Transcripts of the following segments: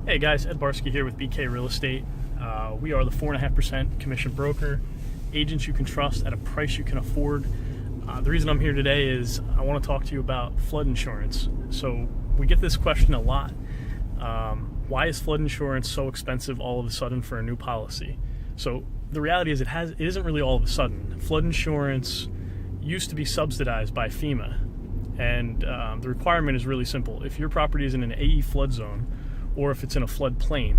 Hey guys, Ed Barsky here with BK Real Estate. We are the 4.5% commission broker, agents you can trust at a price you can afford. The reason I'm here today is I want to talk to you about flood insurance. So we get this question a lot. Why is flood insurance so expensive all of a sudden for a new policy? So the reality is it isn't really all of a sudden. Flood insurance used to be subsidized by FEMA, and the requirement is really simple. If your property is in an AE flood zone, or if it's in a flood plain,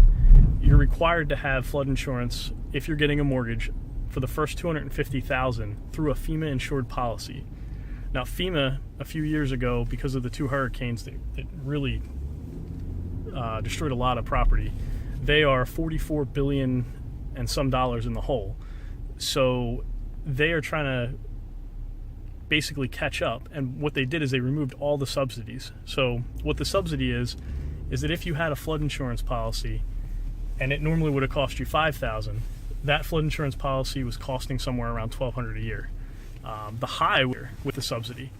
you're required to have flood insurance if you're getting a mortgage for the first $250,000 through a FEMA insured policy. Now FEMA, a few years ago, because of the two hurricanes that really destroyed a lot of property, they are $44 billion and some dollars in the hole. So they are trying to basically catch up, and what they did is they removed all the subsidies. So what the subsidy is that if you had a flood insurance policy and it normally would have cost you $5,000, that flood insurance policy was costing somewhere around $1,200 a year. The high with the subsidy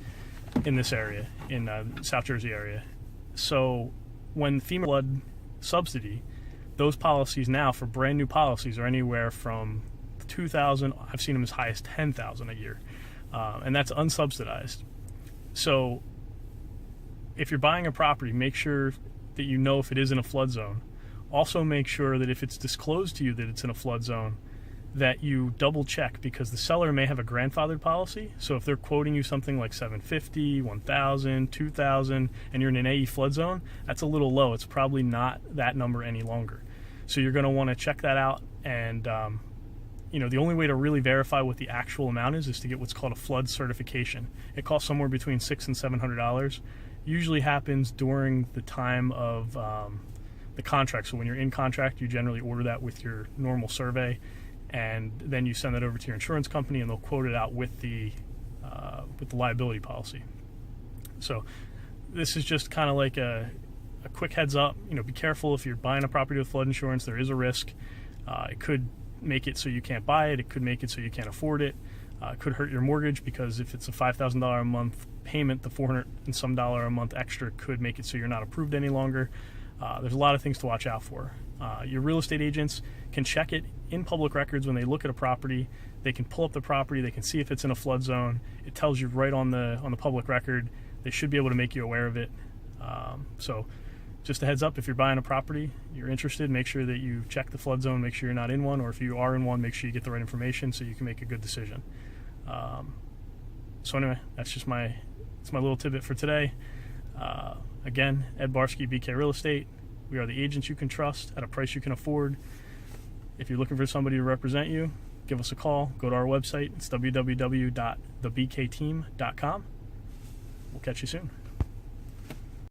in this area, in South Jersey area. So when FEMA flood subsidy, those policies now for brand new policies are anywhere from $2,000, I've seen them as high as $10,000 a year. And that's unsubsidized. So if you're buying a property, make sure that you know if it is in a flood zone. Also make sure that if it's disclosed to you that it's in a flood zone, that you double check, because the seller may have a grandfathered policy. So if they're quoting you something like $750, $1,000, $2,000, and you're in an AE flood zone, that's a little low. It's probably not that number any longer. So you're going to want to check that out. And the only way to really verify what the actual amount is to get what's called a flood certification. It costs somewhere between $600 and $700. Usually happens during the time of the contract. So when you're in contract, you generally order that with your normal survey, and then you send that over to your insurance company, and they'll quote it out with the liability policy. So this is just kind of like a quick heads up. Be careful if you're buying a property with flood insurance. There is a risk. It could make it so you can't buy it. It could make it so you can't afford it. It could hurt your mortgage, because if it's a $5,000 a month payment, the $400 and some a month extra could make it so you're not approved any longer. There's a lot of things to watch out for. Your real estate agents can check it in public records when they look at a property. They can pull up the property. They can see if it's in a flood zone. It tells you right on the public record. They should be able to make you aware of it. So just a heads up, if you're buying a property, you're interested, make sure that you check the flood zone, make sure you're not in one, or if you are in one, make sure you get the right information so you can make a good decision. So anyway, that's my little tidbit for today. Again, Ed Barsky, BK Real Estate. We are the agents you can trust at a price you can afford. If you're looking for somebody to represent you, give us a call. Go to our website. It's www.thebkteam.com. We'll catch you soon.